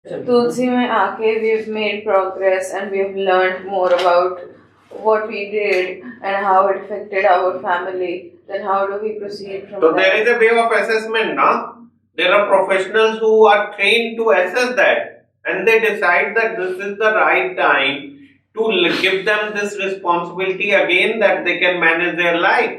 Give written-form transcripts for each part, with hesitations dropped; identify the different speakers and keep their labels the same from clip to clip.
Speaker 1: Tulsi में आके we've made progress and we've learned more about what we did and how it affected our family. Then how do we proceed from
Speaker 2: So
Speaker 1: there?
Speaker 2: there is a way of assessment, no? There are professionals who are trained to assess that, and they decide that this is the right time to give them this responsibility again, that they can manage their life.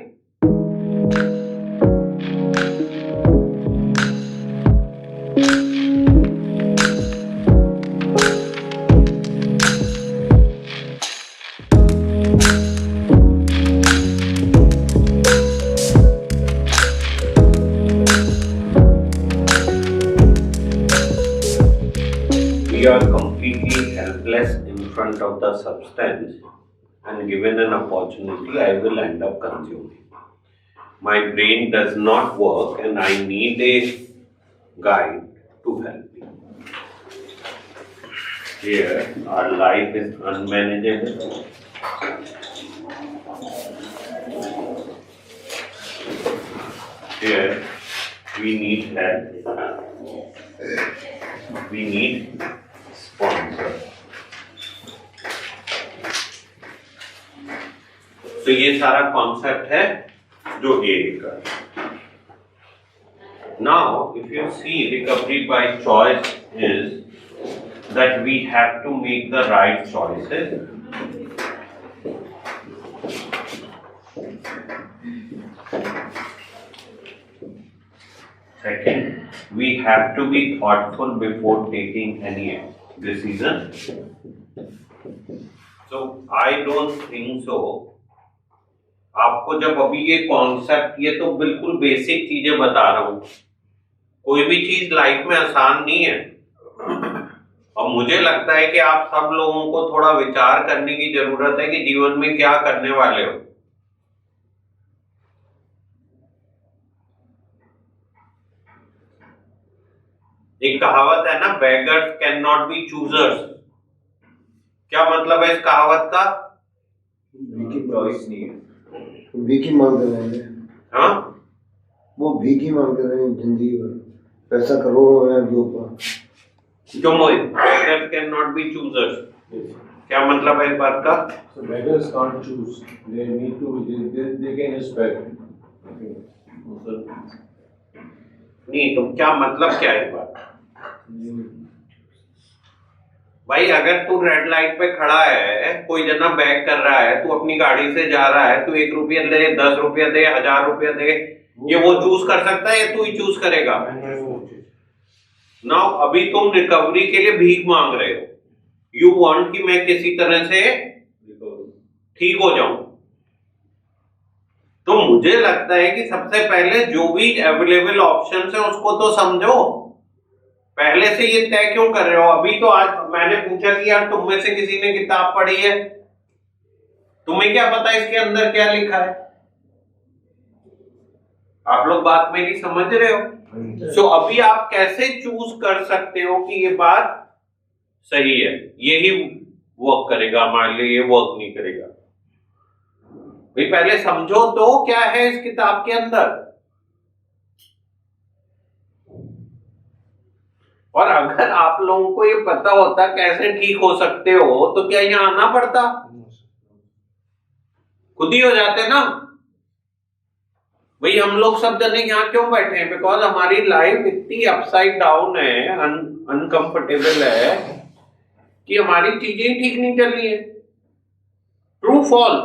Speaker 2: We are completely helpless in front of the substance, and given an opportunity, I will end up consuming. My brain does not work, and I need a guide to help me. Here, our life is unmanageable. Here, we need help. We need sponsor. तो ये सारा concept है जो ए का. Now, if you see, recovery by choice is that we have to make the right choices. Second, we have to be thoughtful before taking any decision. So, I don't think so. आपको जब अभी ये concept, ये तो बिल्कुल basic चीजें बता रहा हूं. कोई भी चीज लाइफ में आसान नहीं है, और मुझे लगता है कि आप सब लोगों को थोड़ा विचार करने की जरूरत है कि जीवन में क्या करने वाले हो. एक कहावत है ना, beggars can not be choosers. क्या मतलब है इस कहावत का?
Speaker 3: चॉइस नहीं है, भीख ही मांग रहे हैं.
Speaker 2: हाँ,
Speaker 3: वो भीख ही मांग रहे हैं जिंदगी भर. पैसा करोड़ों है जो ऊपर.
Speaker 2: क्यों Mohit? Beggars can not be choosers, क्या मतलब है इस बात का?
Speaker 4: So beggars can't choose. They need to. They can just beg.
Speaker 2: नहीं, तो क्या मतलब क्या है इस बात? भाई, अगर तू रेड लाइट पे खड़ा है, कोई जना बैक कर रहा है, तू अपनी गाड़ी से जा रहा है, तू 1 रुपया दे, 10 रुपया दे, 1000 रुपया दे, ये वो चूज कर सकता है या तू ही चूज करेगा? नाउ अभी तुम रिकवरी के लिए भीख मांग रहे हो. यू वांट कि मैं किसी तरह से ठीक हो जाऊं. तो मुझे लगता है कि सबसे पहले जो भी अवेलेबल ऑप्शंस है उसको तो समझो. पहले से ये तय क्यों कर रहे हो? अभी तो आज मैंने पूछा कि यार तुम में से किसी ने किताब पढ़ी है? तुम्हें क्या पता इसके अंदर क्या लिखा है? आप लोग बात मेरी समझ रहे हो? सो अभी आप कैसे चूज कर सकते हो कि ये बात सही है, यही वर्क करेगा हमारे लिए, ये वर्क नहीं करेगा? भाई पहले समझो तो क्या है इस किताब के अंदर. और अगर आप लोगों को ये पता होता कैसे ठीक हो सकते हो, तो क्या यहाँ आना पड़ता? खुद ही हो जाते ना. भाई हम लोग सब जने यहाँ क्यों बैठे हैं? बिकॉज हमारी लाइफ इतनी अपसाइड डाउन है, अनकंफर्टेबल है, कि हमारी चीजें ही ठीक नहीं चल रही है. True fall?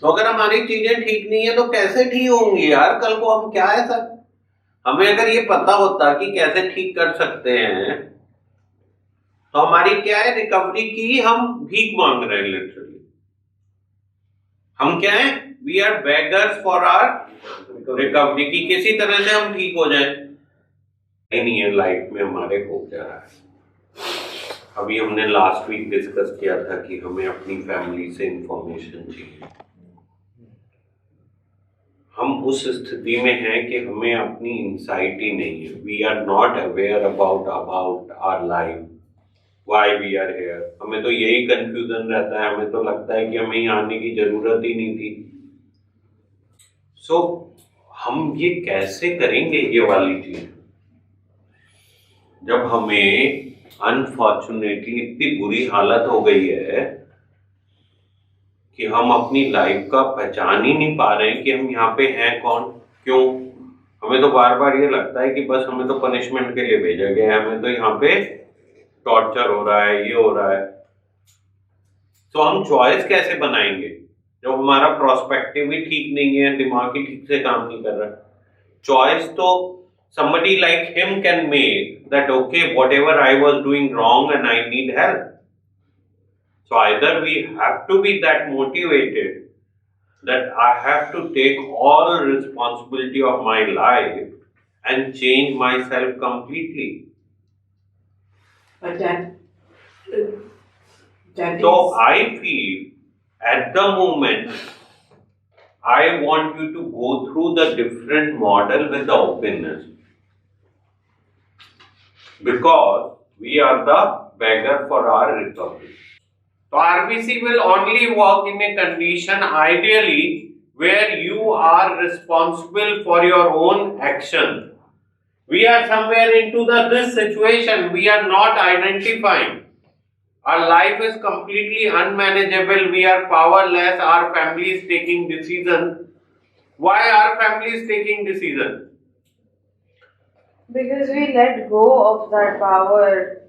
Speaker 2: तो अगर हमारी चीजें ठीक नहीं है तो कैसे ठीक होंगी यार? कल को हम क्या है सर, हमें अगर ये पता होता कि कैसे ठीक कर सकते हैं, तो हमारी क्या है, रिकवरी की हम भीख मांग रहे हैं. लिटरली हम क्या है, we are beggars for our recovery, की किसी तरह से हम ठीक हो जाए. नहीं है लाइफ में हमारे हो जा रहा है. अभी हमने लास्ट वीक डिस्कस किया था कि हमें अपनी फैमिली से इंफॉर्मेशन चाहिए. हम उस स्थिति में हैं कि हमें अपनी इंसाइट ही नहीं है. We are not aware about our life, why we are here. हमें तो यही कंफ्यूजन रहता है. हमें तो लगता है कि हमें यहाँ आने की जरूरत ही नहीं थी. सो हम ये कैसे करेंगे ये वाली चीज? जब हमें अनफॉर्चुनेटली इतनी बुरी हालत हो गई है कि हम अपनी लाइफ का पहचान ही नहीं पा रहे हैं कि हम यहाँ पे हैं कौन, क्यों। हमें तो बार बार ये लगता है कि बस हमें तो पनिशमेंट के लिए भेजा गया है, हमें तो यहाँ पे टॉर्चर हो रहा है, ये हो रहा है। तो हम चॉइस कैसे बनाएंगे जब हमारा प्रोस्पेक्टिव ही ठीक नहीं है, दिमाग ही ठीक से काम नहीं कर रहा है। चॉइस तो somebody like him can make that, okay, whatever I was doing wrong and I need help. So either we have to be that motivated that I have to take all responsibility of my life and change myself completely.
Speaker 1: But that
Speaker 2: So
Speaker 1: is
Speaker 2: I feel at the moment I want you to go through the different model with the openness, because we are the beggar for our recovery. So RBC will only work in a condition ideally where you are responsible for your own action. We are somewhere into this situation, we are not identifying. Our life is completely unmanageable, we are powerless, our family is taking decisions. Why our family is taking decisions?
Speaker 1: because we let go of that power.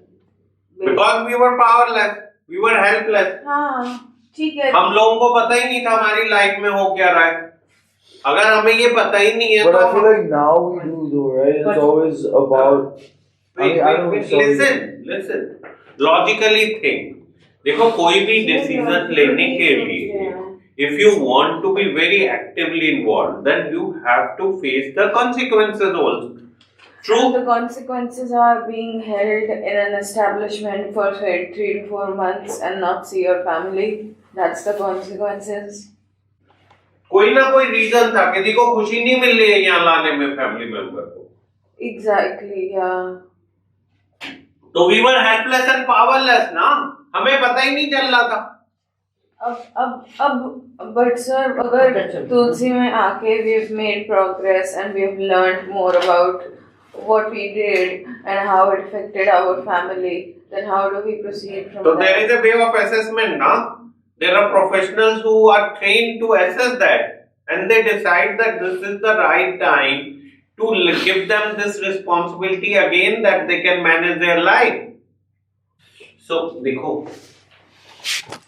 Speaker 2: Because we were powerless, we were helpless.
Speaker 1: हाँ ठीक है.
Speaker 2: हम लोगों को पता ही नहीं था हमारी लाइफ में हो क्या रहा है. अगर हमें ये पता ही नहीं है
Speaker 5: But
Speaker 2: तो
Speaker 5: I feel like now we do though, right? It's always about.
Speaker 2: listen. Logically think. देखो कोई भी डिसीजन लेने के लिए, if you want to be very actively involved, then you have to face the consequences also. True.
Speaker 1: And the consequences are being held in an establishment for say 3 to 4 months and not see your family. That's the consequences.
Speaker 2: कोई ना कोई reason था, किसी को खुशी नहीं मिल रही है यहाँ लाने में फैमिली मेंबर को.
Speaker 1: Exactly, yeah.
Speaker 2: तो we were helpless and powerless ना, हमें पता ही नहीं चल रहा था.
Speaker 1: अब but sir, अगर तुलसी में आके we've made progress and we've learned more about what we did and how it affected our family, then how do we proceed from
Speaker 2: So
Speaker 1: there?
Speaker 2: there is a way of assessment ना. There are professionals who are trained to assess that, and they decide that this is the right time to give them this responsibility again that they can manage their life. So देखो,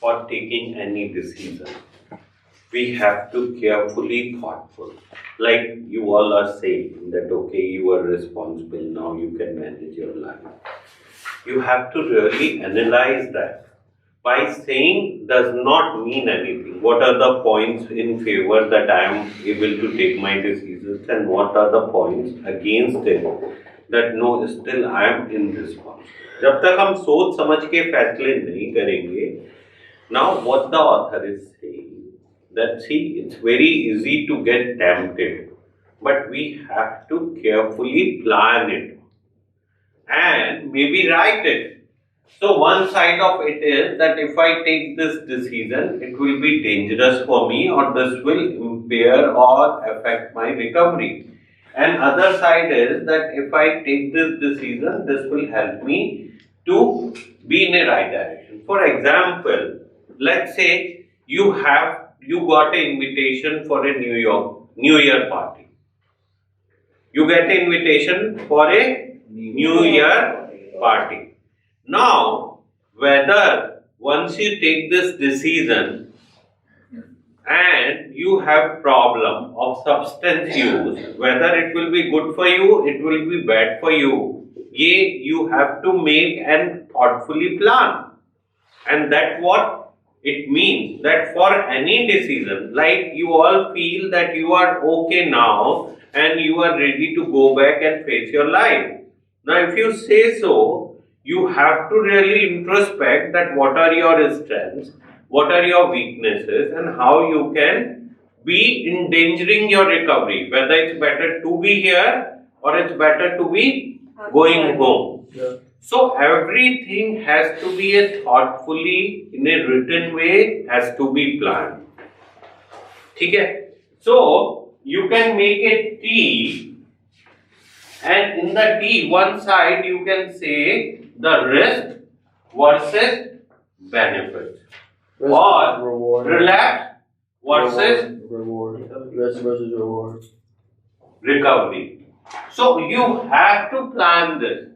Speaker 2: for taking any decision, we have to carefully thoughtful. Like you all are saying that okay, you are responsible now, you can manage your life. You have to really analyze that. By saying does not mean anything. What are the points in favor that I am able to take my decisions, and what are the points against it that no, still I am irresponsible. जब तक हम सोच समझ के फैसले नहीं करेंगे, now what the author is saying that see, it's very easy to get tempted, but we have to carefully plan it and maybe write it. So one side of it is that if I take this decision, it will be dangerous for me, or this will impair or affect my recovery. And other side is that if I take this decision, this will help me to be in a right direction. For example, let's say you got an invitation for a New Year party. You get an invitation for a New Year party. Now, whether once you take this decision and you have problem of substance use, whether it will be good for you, it will be bad for you, you have to make and thoughtfully plan. And that's what it means, that for any decision, like you all feel that you are okay now and you are ready to go back and face your life. Now, if you say so, you have to really introspect that what are your strengths, what are your weaknesses, and how you can be endangering your recovery, whether it's better to be here or it's better to be going home.
Speaker 5: Yeah.
Speaker 2: So everything has to be a thoughtfully, in a written way, has to be planned. Okay? So you can make a tea And in the T, one side you can say the risk versus benefit.
Speaker 5: Risk
Speaker 2: Or
Speaker 5: versus reward.
Speaker 2: relapse versus
Speaker 5: Reward. Risk versus reward.
Speaker 2: recovery. So you have to plan this.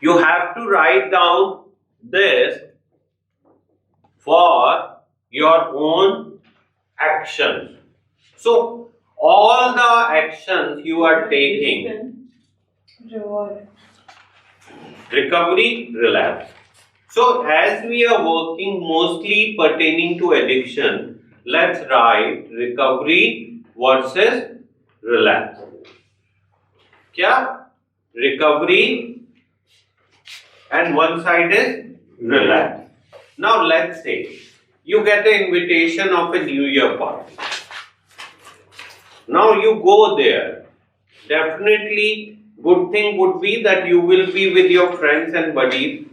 Speaker 2: You have to write down this for your own actions. So all the actions you are taking,
Speaker 1: Reward.
Speaker 2: recovery, relapse. So as we are working mostly pertaining to addiction, let's write recovery versus relapse. Kya? Recovery and one side is relapse. Now let's say you get an invitation of a New Year party. Now you go there. Definitely good thing would be that you will be with your friends and buddies.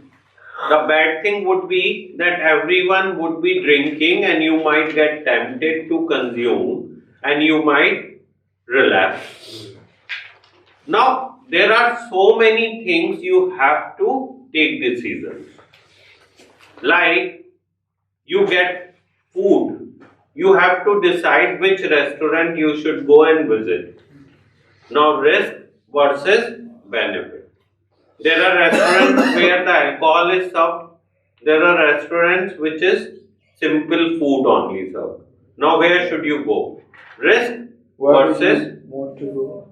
Speaker 2: The bad thing would be that everyone would be drinking and you might get tempted to consume and you might relapse. Now there are so many things you have to take decisions. Like you get food. You have to decide which restaurant you should go and visit. Now risk versus benefit. There are restaurants where the alcohol is served. There are restaurants which is simple food only served. Now where should you go? Risk
Speaker 5: Where would
Speaker 2: versus
Speaker 5: you want to go?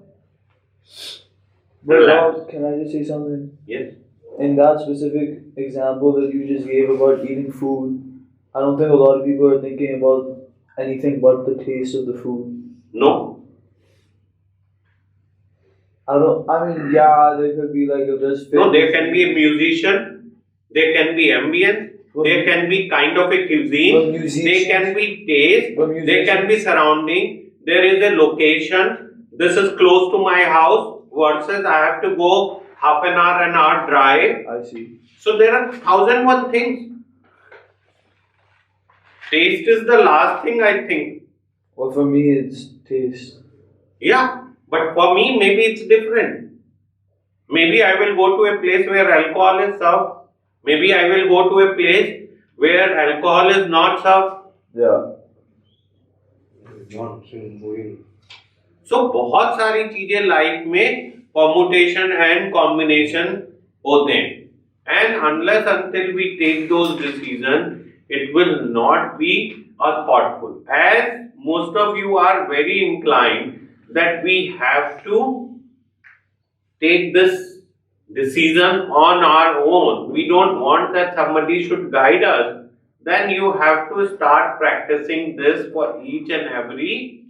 Speaker 2: relapse.
Speaker 5: But can I just say something?
Speaker 2: Yes.
Speaker 5: In that specific example that you just gave about eating food, I don't think a lot of people are thinking about anything but the taste of the food.
Speaker 2: No.
Speaker 5: I mean, yeah, there could be like if there's
Speaker 2: No, there can be a musician, there can be ambience, there can be kind of a cuisine, there can be taste, there can be surrounding, there is a location, this is close to my house versus I have to go half an hour drive.
Speaker 5: I see.
Speaker 2: So there are 1001 things. Taste is the last thing I think.
Speaker 5: Well, for me, it's taste.
Speaker 2: Yeah, but for me maybe it's different. Maybe I will go to a place where alcohol is served. Maybe I will go to a place where alcohol is not served.
Speaker 5: Yeah.
Speaker 2: So बहुत सारी चीजें life में permutation and combination होते हैं. And unless until we take those decisions, it will not be thoughtful. As most of you are very inclined that we have to take this decision on our own. We don't want that somebody should guide us. Then you have to start practicing this for each and every